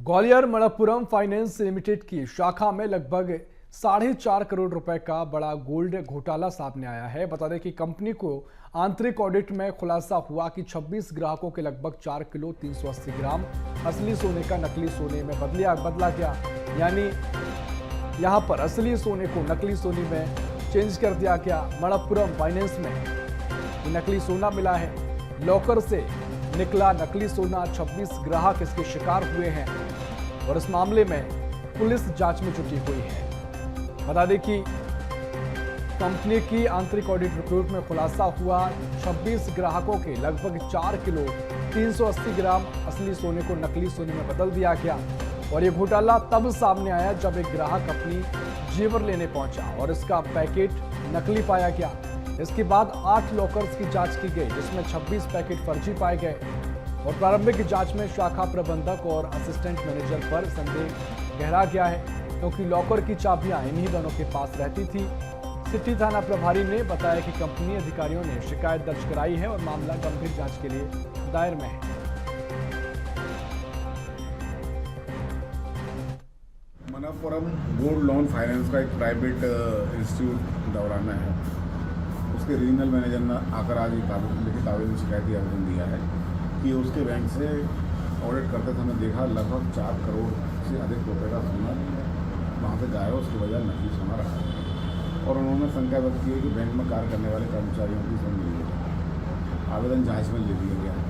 Gwalior Manappuram finance limited की शाखा में लगभग 4.5 करोड़ रुपए का बड़ा गोल्ड घोटाला सामने आया है। बता दें कि कंपनी को आंतरिक ऑडिट में खुलासा हुआ कि 26 ग्राहकों के लगभग 4 किलो 380 ग्राम असली सोने का नकली सोने में बदला गया। यानी यहां पर असली सोने को नकली सोने में चेंज कर दिया गया। मणप्पुरम फाइनेंस में नकली सोना मिला है। लॉकर से निकला नकली सोना। 26 ग्राहक इसके शिकार हुए हैं और इस मामले में पुलिस जांच में जुटी हुई है। बता दें कि कंपनी की आंतरिक ऑडिट रिपोर्ट में खुलासा हुआ 26 ग्राहकों के लगभग 4 किलो 380 ग्राम असली सोने को नकली सोने में बदल दिया गया। और ये घोटाला तब सामने आया जब एक ग्राहक अपनी जेवर लेने पहुंचा और इसका पैकेट नकली पाया गया। इसके बाद 8 लॉकर्स की जांच की गई, जिसमें 26 पैकेट फर्जी पाए गए और प्रारंभिक जांच में शाखा प्रबंधक और असिस्टेंट मैनेजर पर संदेह गहरा गया है, क्योंकि लॉकर की चाबियां इन्हीं दोनों के पास रहती थी। सिटी थाना प्रभारी ने बताया कि कंपनी अधिकारियों ने शिकायत दर्ज कराई है और मामला गंभीर जांच के लिए दायर में है। मणप्पुरम गोल्ड लोन फाइनेंस का एक प्राइवेट इंस्टीट्यूट दौराना है। उसके रीजनल मैनेजर ने आकर आज लिखित आवेदन शिकायती आवेदन दिया है कि उसके बैंक से ऑडिट करते समय देखा लगभग 4 करोड़ से अधिक रुपए का सोना वहाँ से गायब, उसकी वजह नकली सोना रखा है। और उन्होंने शंका व्यक्त की है कि बैंक में कार्य करने वाले कर्मचारियों की सब मिली है। आवेदन जाँच में ले लिया गया है।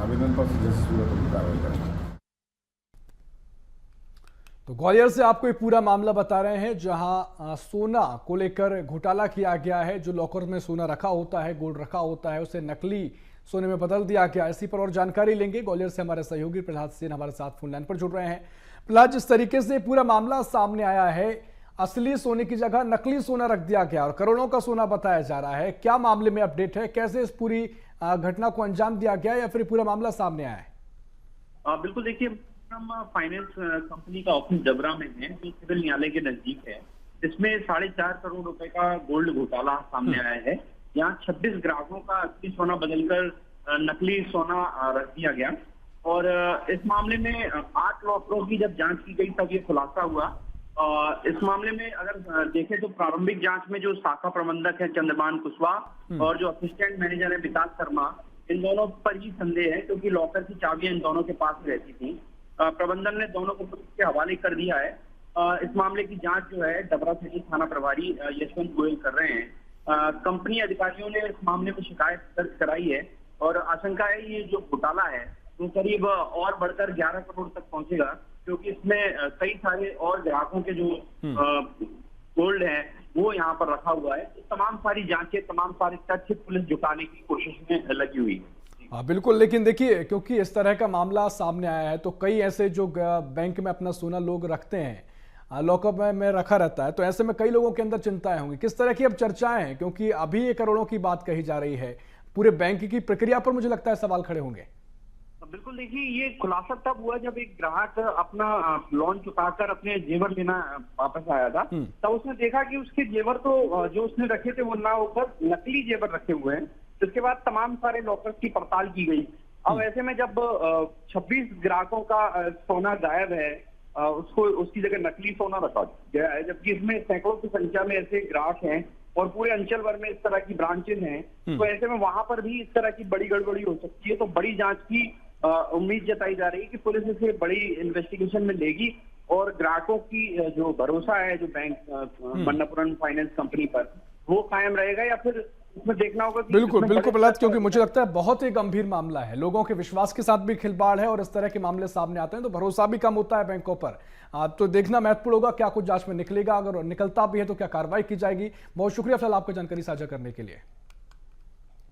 आवेदन पर जैसी सूरत होगी कार्रवाई करेंगे। तो ग्वालियर से आपको ये पूरा मामला बता रहे हैं, जहां सोना को लेकर घोटाला किया गया है। जो लॉकर में सोना रखा होता है, गोल्ड रखा होता है, उसे नकली सोने में बदल दिया गया। इसी पर और जानकारी लेंगे। ग्वालियर से हमारे सहयोगी प्रहलाद सेन हमारे साथ फोन लाइन पर जुड़ रहे हैं। प्रहलाद, जिस तरीके से पूरा मामला सामने आया है, असली सोने की जगह नकली सोना रख दिया गया और करोड़ों का सोना बताया जा रहा है, क्या मामले में अपडेट है? कैसे इस पूरी घटना को अंजाम दिया गया या फिर पूरा मामला सामने आया है? बिल्कुल, देखिए, फाइनेंस कंपनी का ऑफिस जबरा में है, जो सिविल न्यायालय के नजदीक है। इसमें 4.5 करोड़ रुपए का गोल्ड घोटाला सामने आया है। यहाँ 26 ग्राहकों का असली सोना बदलकर नकली सोना रख दिया गया और इस मामले में 8 लॉकरों की जब जांच की गई तब ये खुलासा हुआ। इस मामले में अगर देखें तो प्रारंभिक जांच में जो शाखा प्रबंधक है चंद्रमान कुशवाहा और जो असिस्टेंट मैनेजर है विकास शर्मा, इन दोनों पर ही संदेह है, क्योंकि लॉकर की चाबियां इन दोनों के पास रहती थी। प्रबंधन ने दोनों को पुलिस के हवाले कर दिया है। इस मामले की जांच जो है डबरा सिटी थाना प्रभारी यशवंत गोयल कर रहे हैं। कंपनी अधिकारियों ने इस मामले में शिकायत दर्ज कराई है और आशंका है ये जो घोटाला है वो करीब और बढ़कर 11 करोड़ तक पहुंचेगा, क्योंकि इसमें कई सारे और ग्राहकों के जो गोल्ड है वो यहाँ पर रखा हुआ है। तमाम सारी जांचें, तमाम सारे तथ्य पुलिस जुटाने की कोशिश में लगी हुई है। बिल्कुल, लेकिन देखिए, क्योंकि इस तरह का मामला सामने आया है तो कई ऐसे जो बैंक में अपना सोना लोग रखते हैं, लॉकअप में रखा रहता है, तो ऐसे में कई लोगों के अंदर चिंताएं होंगी। किस तरह की अब चर्चाएं हैं, क्योंकि अभी ये करोड़ों की बात कही जा रही है, पूरे बैंक की प्रक्रिया पर मुझे लगता है सवाल खड़े होंगे। बिल्कुल, देखिए, ये खुलासा तब हुआ जब एक ग्राहक अपना लोन चुकाकर अपने जेवर लेना वापस आया था। तब उसने देखा कि उसके जेवर तो जो उसने रखे थे वो ना होकर नकली जेवर रखे हुए हैं। इसके बाद तमाम सारे लॉकर्स की पड़ताल की गई। अब ऐसे में जब 26 ग्राहकों का सोना गायब है, उसको उसकी जगह नकली सोना रखा गया है, जबकि इसमें सैकड़ों की संख्या में ऐसे ग्राहक हैं और पूरे अंचल भर में इस तरह की ब्रांचेज हैं, तो ऐसे में वहां पर भी इस तरह की बड़ी गड़बड़ी हो सकती है। तो बड़ी जांच की उम्मीद जताई जा रही है कि पुलिस इसे बड़ी इन्वेस्टिगेशन में लेगी और ग्राहकों की जो भरोसा है जो बैंक मणप्पुरम फाइनेंस कंपनी पर, वो कायम रहेगा या फिर उसमें देखना होगा। बिल्कुल प्रहलाद, क्योंकि मुझे लगता है बहुत ही गंभीर मामला है, लोगों के विश्वास के साथ भी खिलवाड़ है और इस तरह के मामले सामने आते हैं तो भरोसा भी कम होता है बैंकों पर। तो देखना महत्वपूर्ण होगा क्या कुछ जांच में निकलेगा, अगर निकलता भी है तो क्या कार्रवाई की जाएगी। बहुत शुक्रिया फिलहाल आपको जानकारी साझा करने के लिए।